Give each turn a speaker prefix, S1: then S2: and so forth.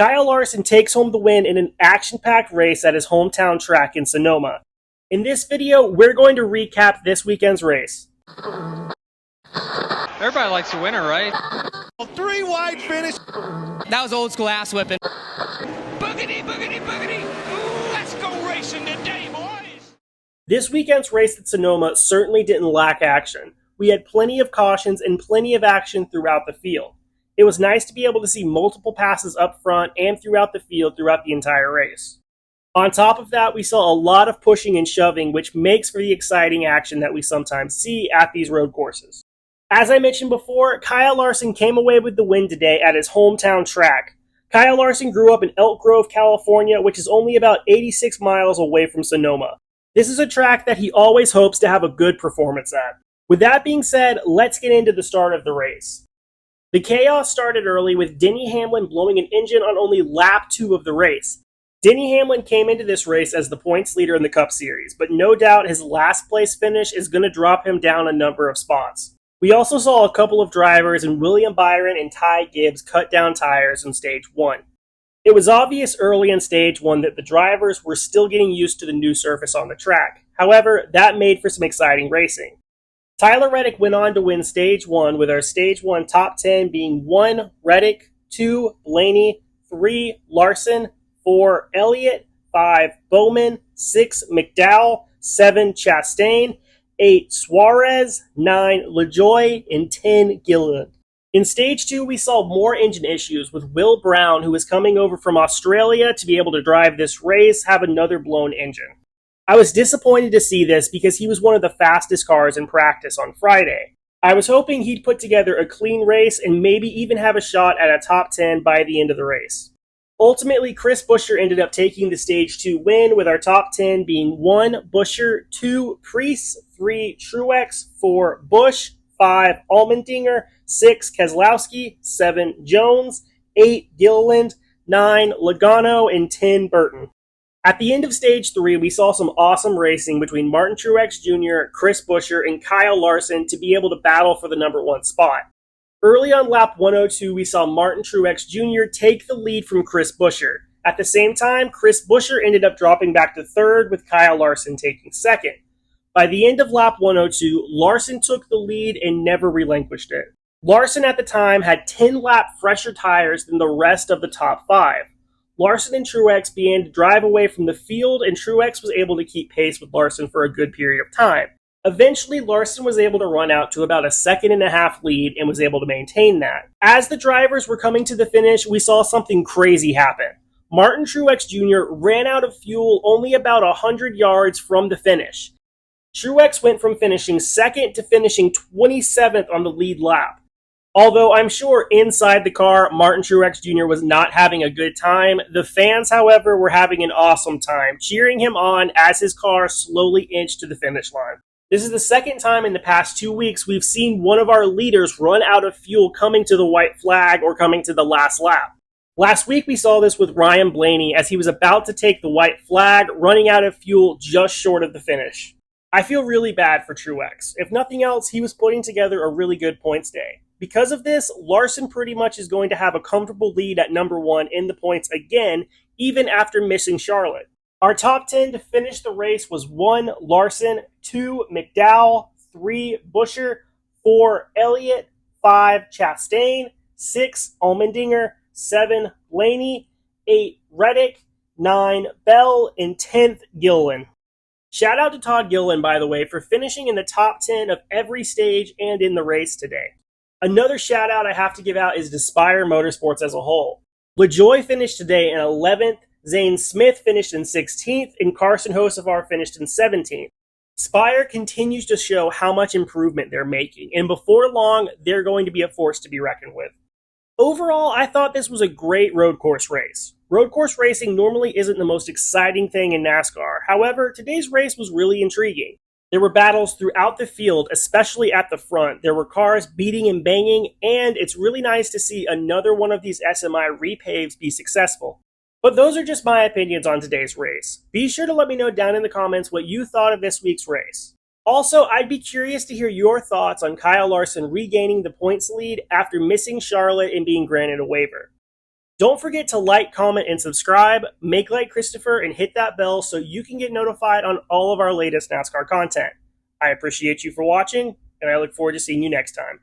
S1: Kyle Larson takes home the win in an action-packed race at his hometown track in Sonoma. In this video, we're going to recap this weekend's race.
S2: Everybody likes a winner, right?
S3: A three-wide finish.
S4: That was old school ass whipping.
S3: Boogity, boogity, boogity. Ooh, let's go racing today, boys.
S1: This weekend's race at Sonoma certainly didn't lack action. We had plenty of cautions and plenty of action throughout the field. It was nice to be able to see multiple passes up front and throughout the field throughout the entire race. On top of that, we saw a lot of pushing and shoving, which makes for the exciting action that we sometimes see at these road courses. As I mentioned before, Kyle Larson came away with the win today at his hometown track. Kyle Larson grew up in Elk Grove, California, which is only about 86 miles away from Sonoma. This is a track that he always hopes to have a good performance at. With that being said, let's get into the start of the race. The chaos started early with Denny Hamlin blowing an engine on only lap 2 of the race. Denny Hamlin came into this race as the points leader in the Cup Series, but no doubt his last place finish is going to drop him down a number of spots. We also saw a couple of drivers in William Byron and Ty Gibbs cut down tires in Stage 1. It was obvious early in Stage 1 that the drivers were still getting used to the new surface on the track. However, that made for some exciting racing. Tyler Reddick went on to win Stage 1 with our Stage 1 top 10 being 1. Reddick, 2. Blaney, 3. Larson, 4. Elliott, 5. Bowman, 6. McDowell, 7. Chastain, 8. Suarez, 9. LaJoie, and 10. Gilliland. In Stage 2, we saw more engine issues with Will Brown, who was coming over from Australia to be able to drive this race, have another blown engine. I was disappointed to see this because he was one of the fastest cars in practice on Friday. I was hoping he'd put together a clean race and maybe even have a shot at a top 10 by the end of the race. Ultimately, Chris Buescher ended up taking the Stage 2 win with our top 10 being 1. Buescher, 2. Preece, 3. Truex, 4. Busch, 5. Allmendinger, 6. Keselowski, 7. Jones, 8. Gilliland, 9. Logano, and 10. Burton. At the end of Stage 3, we saw some awesome racing between Martin Truex Jr., Chris Buescher, and Kyle Larson to be able to battle for the number 1 spot. Early on lap 102, we saw Martin Truex Jr. take the lead from Chris Buescher. At the same time, Chris Buescher ended up dropping back to 3rd with Kyle Larson taking 2nd. By the end of lap 102, Larson took the lead and never relinquished it. Larson at the time had 10-lap fresher tires than the rest of the top 5. Larson and Truex began to drive away from the field, and Truex was able to keep pace with Larson for a good period of time. Eventually, Larson was able to run out to about a 1.5-second lead and was able to maintain that. As the drivers were coming to the finish, we saw something crazy happen. Martin Truex Jr. ran out of fuel only about 100 yards from the finish. Truex went from finishing 2nd to finishing 27th on the lead lap. Although I'm sure inside the car, Martin Truex Jr. was not having a good time, the fans, however, were having an awesome time, cheering him on as his car slowly inched to the finish line. This is the second time in the past 2 weeks we've seen one of our leaders run out of fuel coming to the white flag or coming to the last lap. Last week we saw this with Ryan Blaney as he was about to take the white flag, running out of fuel just short of the finish. I feel really bad for Truex. If nothing else, he was putting together a really good points day. Because of this, Larson pretty much is going to have a comfortable lead at number 1 in the points again, even after missing Charlotte. Our top 10 to finish the race was 1. Larson, 2. McDowell, 3. Buescher, 4. Elliott, 5. Chastain, 6. Allmendinger, 7. Blaney, 8. Reddick, 9. Bell, and 10th Gilliland. Shout out to Todd Gilliland, by the way, for finishing in the top 10 of every stage and in the race today. Another shout out I have to give out is to Spire Motorsports as a whole. LaJoie finished today in 11th, Zane Smith finished in 16th, and Carson Hocevar finished in 17th. Spire continues to show how much improvement they're making, and before long, they're going to be a force to be reckoned with. Overall, I thought this was a great road course race. Road course racing normally isn't the most exciting thing in NASCAR. However, today's race was really intriguing. There were battles throughout the field, especially at the front. There were cars beating and banging, and it's really nice to see another one of these SMI repaves be successful. But those are just my opinions on today's race. Be sure to let me know down in the comments what you thought of this week's race. Also, I'd be curious to hear your thoughts on Kyle Larson regaining the points lead after missing Charlotte and being granted a waiver. Don't forget to like, comment, and subscribe. Make like Christopher and hit that bell so you can get notified on all of our latest NASCAR content. I appreciate you for watching, and I look forward to seeing you next time.